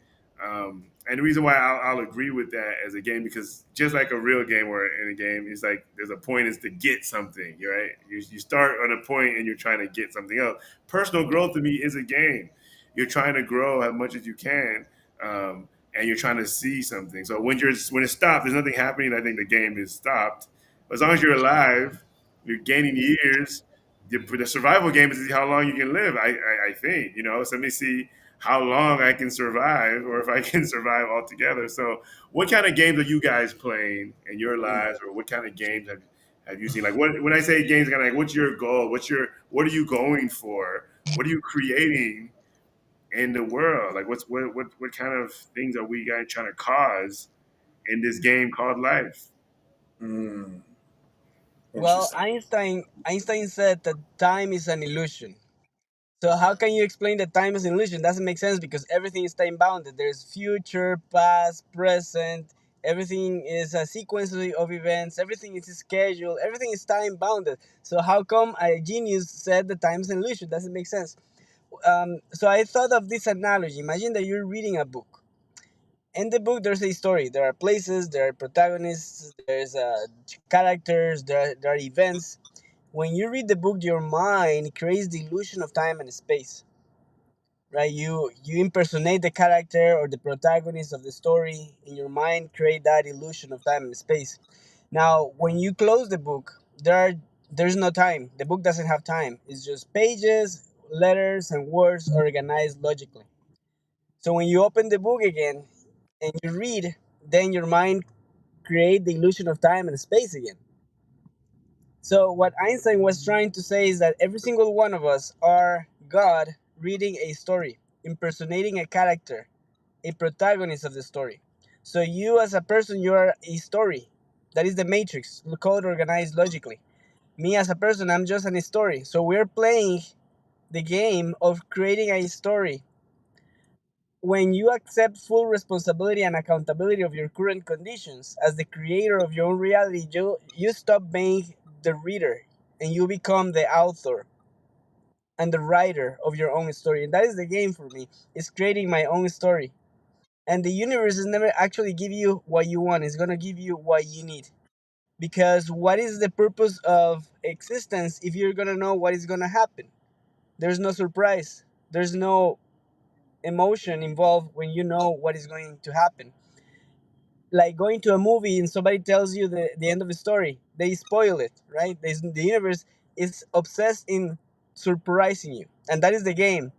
And the reason why I'll agree with that as a game, because just like a real game or in a game, it's like there's a point is to get something, right? You start on a point and you're trying to get something else. Personal growth to me is a game. You're trying to grow as much as you can, and you're trying to see something. So when it stops, there's nothing happening. I think the game is stopped. But as long as you're alive, you're gaining years. The survival game is to see how long you can live. I think So let me see how long I can survive, or if I can survive altogether. So, what kind of games are you guys playing in your lives, or what kind of games have you seen? Like, when I say games, kind of like, what's your goal? What are you going for? What are you creating in the world? Like, what kind of things are we guys trying to cause in this game called life? Mm, Well, interesting. Einstein said that time is an illusion. So how can you explain that time is an illusion? Doesn't make sense because everything is time bounded. There's future, past, present. Everything is a sequence of events. Everything is scheduled. Everything is time bounded. So how come a genius said that time is an illusion? Doesn't make sense. So I thought of this analogy. Imagine that you're reading a book. In the book, there's a story. There are places. There are protagonists. There's characters. There are events. When you read the book, your mind creates the illusion of time and space, right? You impersonate the character or the protagonist of the story in your mind, create that illusion of time and space. Now when you close the book, there's no time. The book doesn't have time. It's just pages, letters, and words organized logically. So when you open the book again and you read, then your mind create the illusion of time and space again. So what Einstein was trying to say is that every single one of us are God reading a story, impersonating a character, a protagonist of the story. So you as a person, you are a story. That is the matrix, code organized logically. Me as a person, I'm just a story. So we're playing the game of creating a story. When you accept full responsibility and accountability of your current conditions as the creator of your own reality, you stop being the reader and you become the author and the writer of your own story. And that is the game for me, is creating my own story. And the universe is never actually give you what you want. It's gonna give you what you need. Because what is the purpose of existence if you're gonna know what is gonna happen? There's no surprise. There's no emotion involved when you know what is going to happen. Like going to a movie and somebody tells you the end of the story, they spoil it, right? The universe is obsessed in surprising you, and that is the game,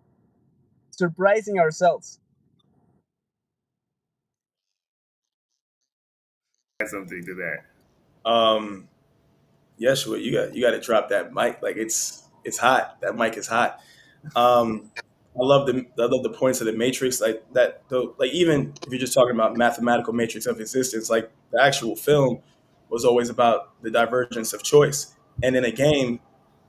surprising ourselves. Add something to that. Um, Yeshua, you got to drop that mic. Like it's hot. That mic is hot. Um, I love the points of the matrix, like that. Though, like even if you're just talking about mathematical matrix of existence, like the actual film was always about the divergence of choice. And in a game,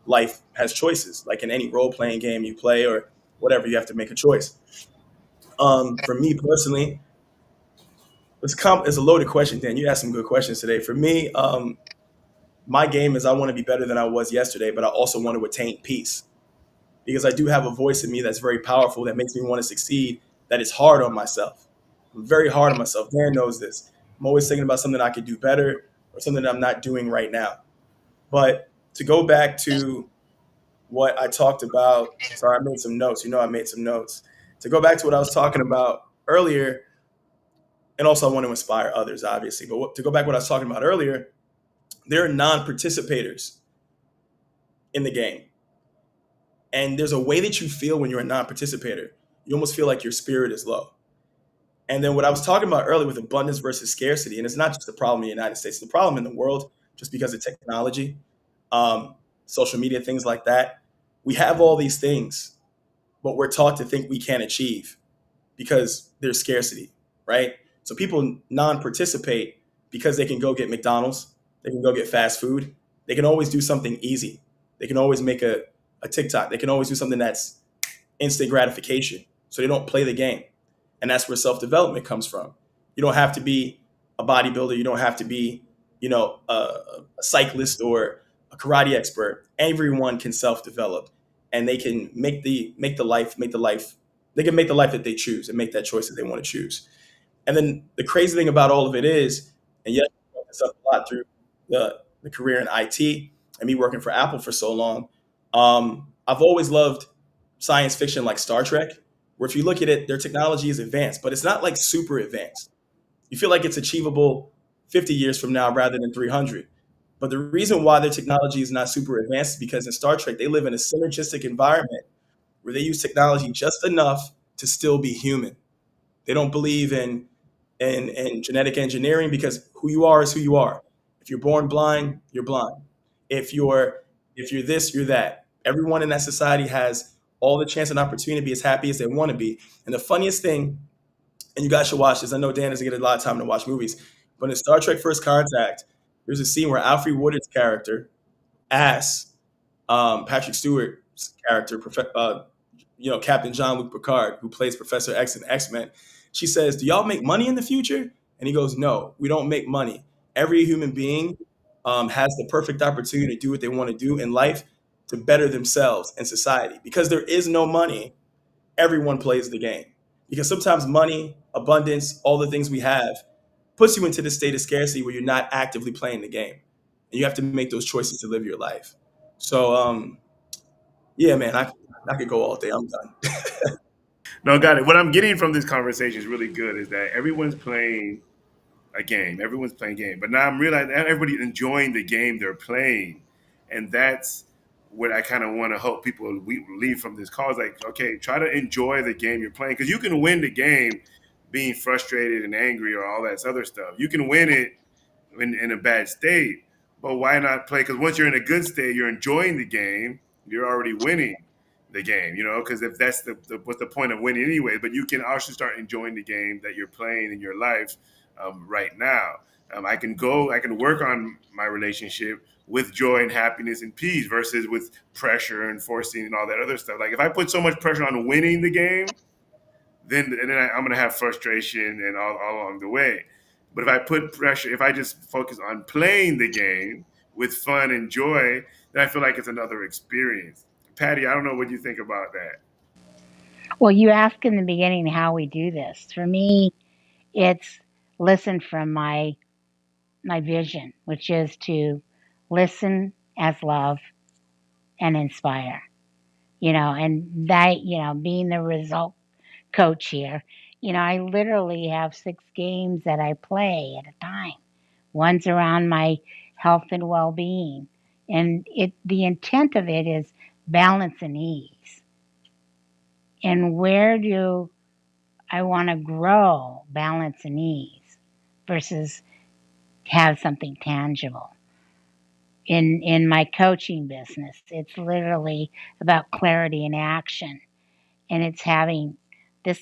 life has choices. Like in any role playing game you play or whatever, you have to make a choice. For me personally, it's a loaded question, Dan. You asked some good questions today. For me, my game is I want to be better than I was yesterday, but I also want to attain peace because I do have a voice in me that's very powerful that makes me want to succeed. That is hard on myself. I'm very hard on myself. Dan knows this. I'm always thinking about something I could do better or something that I'm not doing right now. But to go back to what I talked about, sorry, I made some notes. I made some notes. To go back to what I was talking about earlier, and also I want to inspire others, obviously. But to go back to what I was talking about earlier, there are non-participators in the game. And there's a way that you feel when you're a non-participator. You almost feel like your spirit is low. And then what I was talking about earlier with abundance versus scarcity, and it's not just a problem in the United States, it's a problem in the world just because of technology, um, social media, things like that. We have all these things, but we're taught to think we can't achieve because there's scarcity, right? So people non-participate because they can go get McDonald's, they can go get fast food, they can always do something easy. They can always make a TikTok. They can always do something that's instant gratification. So they don't play the game. And that's where self-development comes from. You don't have to be a bodybuilder. You don't have to be, a cyclist or a karate expert. Everyone can self-develop and they can they can make the life that they choose and make that choice that they want to choose. And then the crazy thing about all of it is, and yes, I brought this up a lot through the career in IT and me working for Apple for so long. I've always loved science fiction like Star Trek, where if you look at it, their technology is advanced, but it's not like super advanced. You feel like it's achievable 50 years from now rather than 300. But the reason why their technology is not super advanced is because in Star Trek, they live in a synergistic environment where they use technology just enough to still be human. They don't believe in genetic engineering because who you are is who you are. If you're born blind, you're blind. If you're if you're this, you're that. Everyone in that society has all the chance and opportunity to be as happy as they want to be. And the funniest thing, and you guys should watch this. I know Dan doesn't get a lot of time to watch movies, but in Star Trek First Contact, there's a scene where Alfred Woodard's character asks Patrick Stewart's character, Captain Jean-Luc Picard, who plays Professor X in X-Men. She says, "Do y'all make money in the future?" And he goes, "No, we don't make money. Every human being has the perfect opportunity to do what they want to do in life to better themselves and society. Because there is no money, everyone plays the game. Because sometimes money, abundance, all the things we have puts you into the state of scarcity where you're not actively playing the game. And you have to make those choices to live your life. So, yeah, man, I could go all day. I'm done. No, got it. What I'm getting from this conversation is really good is that everyone's playing a game. Everyone's playing a game. But now I'm realizing everybody's enjoying the game they're playing. And that's what I kind of want to hope people leave from this call is like, okay, try to enjoy the game you're playing. Because you can win the game being frustrated and angry or all that other stuff. You can win it in a bad state. But why not play? Because once you're in a good state, you're enjoying the game. You're already winning the game, because if that's what's the point of winning anyway? But you can also start enjoying the game that you're playing in your life right now. I can work on my relationship with joy and happiness and peace versus with pressure and forcing and all that other stuff. Like if I put so much pressure on winning the game, then I'm going to have frustration and all along the way. But if I just focus on playing the game with fun and joy, then I feel like it's another experience. Patti, I don't know what you think about that. Well, you asked in the beginning how we do this. For me, It's listen from my vision, which is to listen as love and inspire. And that, being the result coach here, I literally have 6 games that I play at a time. One's around my health and well-being, and the intent of it is balance and ease. And where do I want to grow balance and ease versus have something tangible? In my coaching business, it's literally about clarity and action, and it's having this,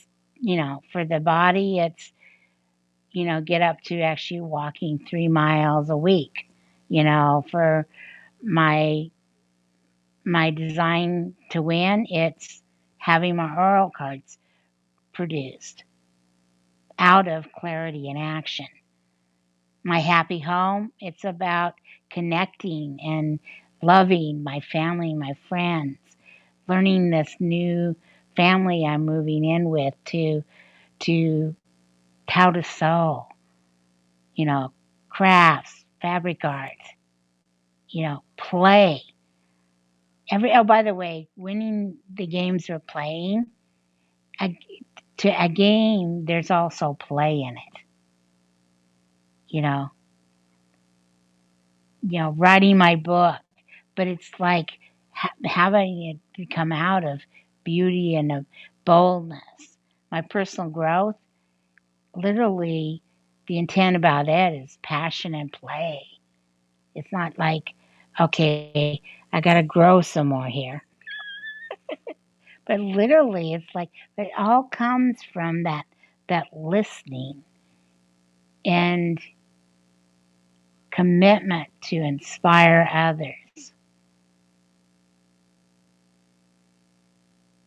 for the body, it's, get up to actually walking 3 miles a week. For my my design to win, it's having my oral cards produced out of clarity and action. My happy home, it's about connecting and loving my family, my friends, learning this new family I'm moving in with to how to sew, you know, crafts, fabric art, play. Oh, by the way, winning the games we're playing, a, to a game, there's also play in it. You know, writing my book, but it's like having it come out of beauty and of boldness. My personal growth, literally, the intent about it is passion and play. It's not like, okay, I got to grow some more here. But literally, it's like, it all comes from that listening and commitment to inspire others.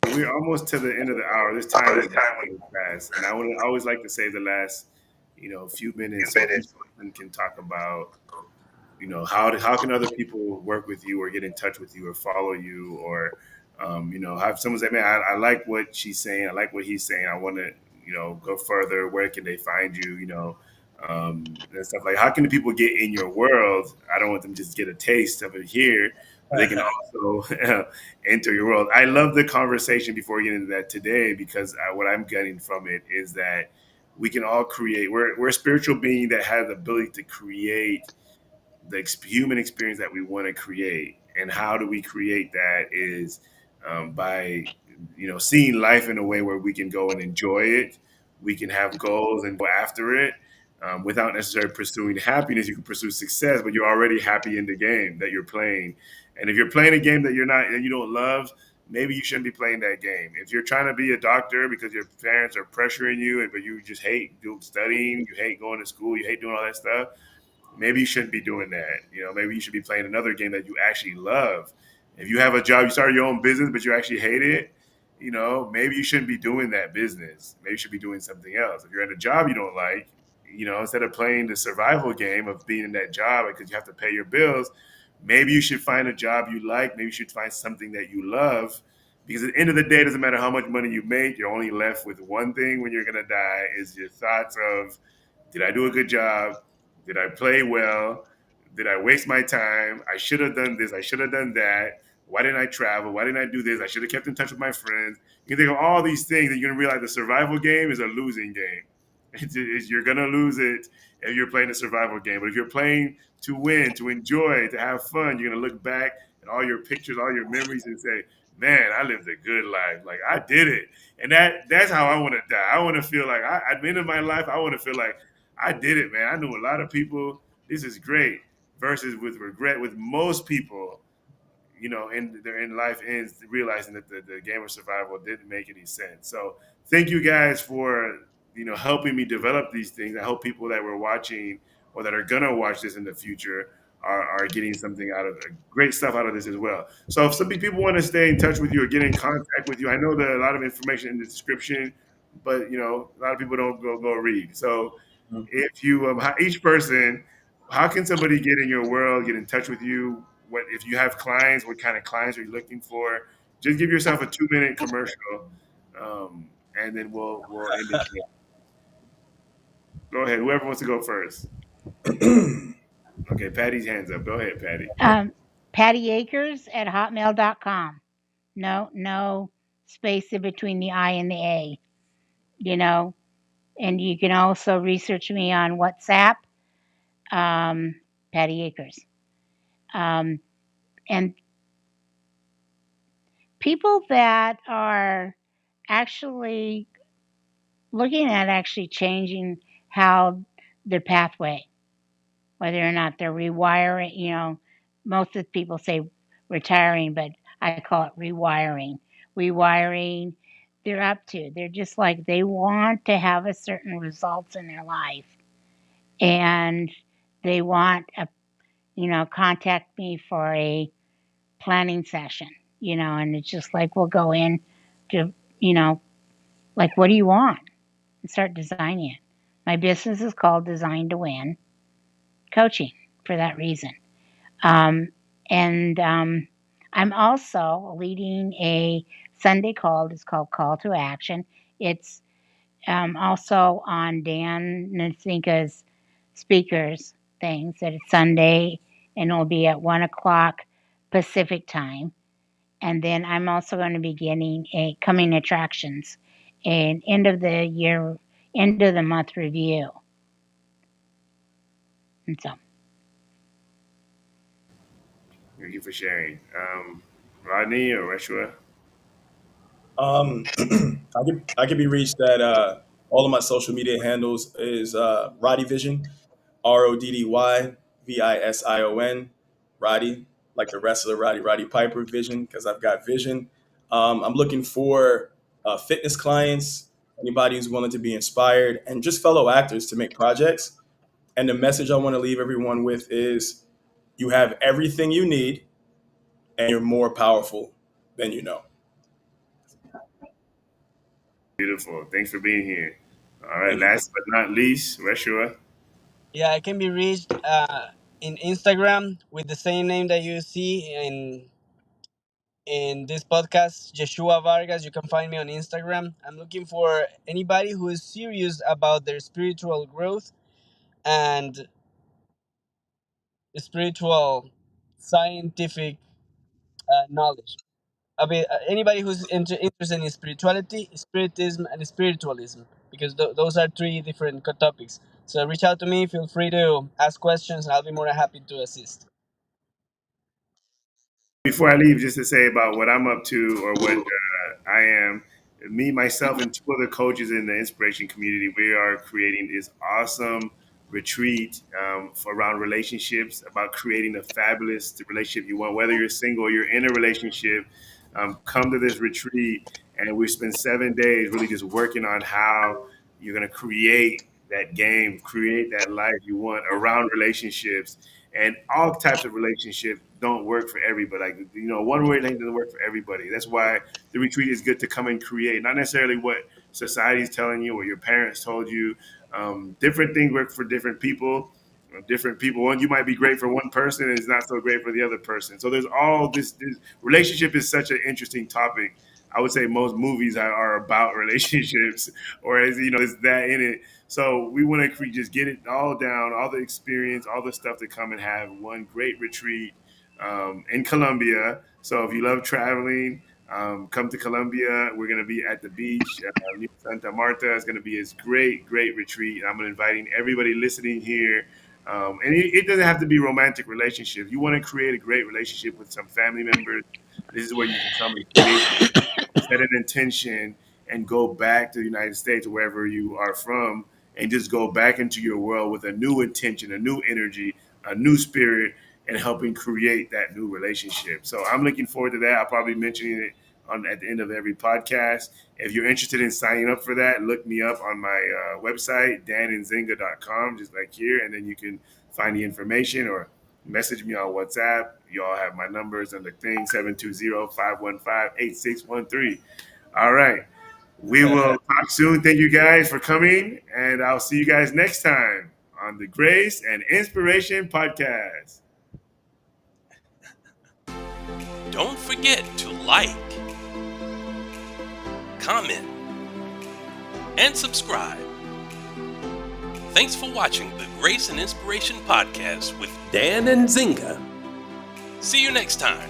We're almost to the end of the hour. This time is going fast, and I always like to say the last, few minutes so each person can talk about, how can other people work with you or get in touch with you or follow you or, have someone say, man, I like what she's saying, I like what he's saying, I want to, go further. Where can they find you? And stuff like, how can the people get in your world? I don't want them to just get a taste of it here, but they can also enter your world. I love the conversation before we get into that today because what I'm getting from it is that we can all create. We're a spiritual being that has the ability to create the human experience that we want to create. And how do we create that is by seeing life in a way where we can go and enjoy it. We can have goals and go after it without necessarily pursuing happiness. You can pursue success, but you're already happy in the game that you're playing. And if you're playing a game that you don't love, maybe you shouldn't be playing that game. If you're trying to be a doctor because your parents are pressuring you, but you just hate studying, you hate going to school, you hate doing all that stuff, maybe you shouldn't be doing that. Maybe you should be playing another game that you actually love. If you have a job, you started your own business, but you actually hate it, maybe you shouldn't be doing that business. Maybe you should be doing something else. If you're in a job you don't like, instead of playing the survival game of being in that job because you have to pay your bills, maybe you should find a job you like. Maybe you should find something that you love. Because at the end of the day, it doesn't matter how much money you make, you're only left with one thing when you're going to die is your thoughts of, did I do a good job? Did I play well? Did I waste my time? I should have done this. I should have done that. Why didn't I travel? Why didn't I do this? I should have kept in touch with my friends. You can think of all these things, and you're going to realize the survival game is a losing game. You're going to lose it if you're playing a survival game. But if you're playing to win, to enjoy, to have fun, you're going to look back at all your pictures, all your memories, and say, man, I lived a good life. Like, I did it. And that's how I want to die. I want to feel like, at the end of my life, I want to feel like, I did it, man. I knew a lot of people. This is great. Versus with regret, with most people, in life ends realizing that the game of survival didn't make any sense. So thank you guys for helping me develop these things. I hope people that were watching or that are gonna watch this in the future are getting something out of great stuff out of this as well. So if some people want to stay in touch with you or get in contact with you, I know there are a lot of information in the description, but a lot of people don't go read. So if you each person, how can somebody get in your world, get in touch with you? What if you have clients? What kind of clients are you looking for? Just give yourself a 2-minute commercial, and then we'll end it. Go ahead. Whoever wants to go first. Okay, Patty's hands up. Go ahead, Patty. Patti Acres at hotmail.com. No space in between the I and the A, you know. And you can also research me on WhatsApp, Patti Acres. Um, and people that are actually looking at actually changing how their pathway, whether or not they're rewiring, most of the people say retiring, but I call it rewiring. Rewiring, they're up to. They're just like they want to have a certain results in their life, and they want contact me for a planning session, and it's just like we'll go in to, you know, like what do you want? And start designing it. My business is called Design to Win Coaching for that reason. And I'm also leading a Sunday call. It's called Call to Action. It's also on Dan Nzinga's speakers things that it's Sunday and it'll be at 1 o'clock Pacific time. And then I'm also going to be getting a coming attractions, an end of the year, end of the month review. And so, Thank you for sharing. Rodney or Reshua? I could be reached at all of my social media handles is Roddy Vision, RODDYVISION, Roddy, like the wrestler Roddy Piper Vision, because I've got vision. I'm looking for fitness clients, anybody who's willing to be inspired, and just fellow actors to make projects. And the message I want to leave everyone with is you have everything you need and you're more powerful than you know. Beautiful. Thanks for being here. All right. Thank you. Last but not least, Reshua. Yeah, I can be reached in Instagram with the same name that you see in this podcast, Yeshua Vargas. You can find me on Instagram. I'm looking for anybody who is serious about their spiritual growth and spiritual scientific knowledge. I mean, anybody who's interested in spirituality, spiritism, and spiritualism, because those are three different topics. So reach out to me. Feel free to ask questions, and I'll be more than happy to assist. Before I leave, just to say about what I'm up to or what I am. Me, myself, and two other coaches in the inspiration community, we are creating this awesome retreat for around relationships, about creating a fabulous relationship you want, whether you're single or you're in a relationship. Come to this retreat, and we spend 7 days really just working on how you're going to create that game, create that life you want around relationships. And all types of relationships don't work for everybody. Like, one way thing doesn't work for everybody. That's why the retreat is good to come and create, not necessarily what society is telling you or your parents told you. Different things work for different people. Different people. One, you might be great for one person, and it's not so great for the other person. So there's all this relationship is such an interesting topic. I would say most movies are about relationships, or as there's that in it. So we want to just get it all down, all the experience, all the stuff to come and have one great retreat in Colombia. So if you love traveling, come to Colombia. We're going to be at the beach near Santa Marta. It's going to be this great retreat. I'm inviting everybody listening here. And it doesn't have to be romantic relationships. You want to create a great relationship with some family members. This is where you can come and create, set an intention, and go back to the United States or wherever you are from, and just go back into your world with a new intention, a new energy, a new spirit, and helping create that new relationship. So I'm looking forward to that. I'll probably mention it at the end of every podcast. If you're interested in signing up for that, look me up on my website, dannzinga.com, just like here, and then you can find the information or message me on WhatsApp. You all have my numbers on the thing, 720-515-8613. All right. We will talk soon. Thank you guys for coming, and I'll see you guys next time on the Grace and Inspiration Podcast. Don't forget to like, comment, and subscribe. Thanks for watching the Grace and Inspiration Podcast with Dan Nzinga. See you next time.